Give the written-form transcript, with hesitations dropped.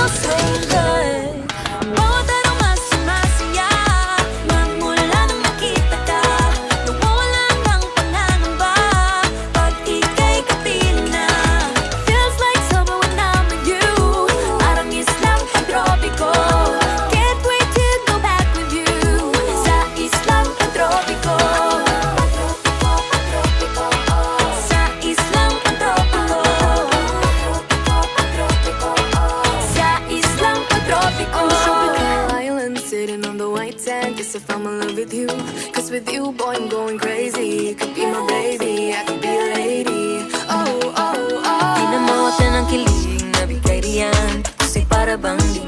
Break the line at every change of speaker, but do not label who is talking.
so good. Bawat araw mas sumasaya, magmula nung nakita ka. Nawawala ng pangangamba pag ika'y kapiling na. Feels like summer when I'm with you, parang islang pantropiko. Can't wait to go back with you sa islang pantropiko. Sa islang pantropiko. Sa islang pantropiko.
On the tropical island, sitting on the white sand. Guess I fell in love with you. Cause with you, boy, I'm going crazy. You could be my baby, I could be a lady. Oh, oh, oh.
Di na mawala ng kilig na bigay riyan, kasi para bang di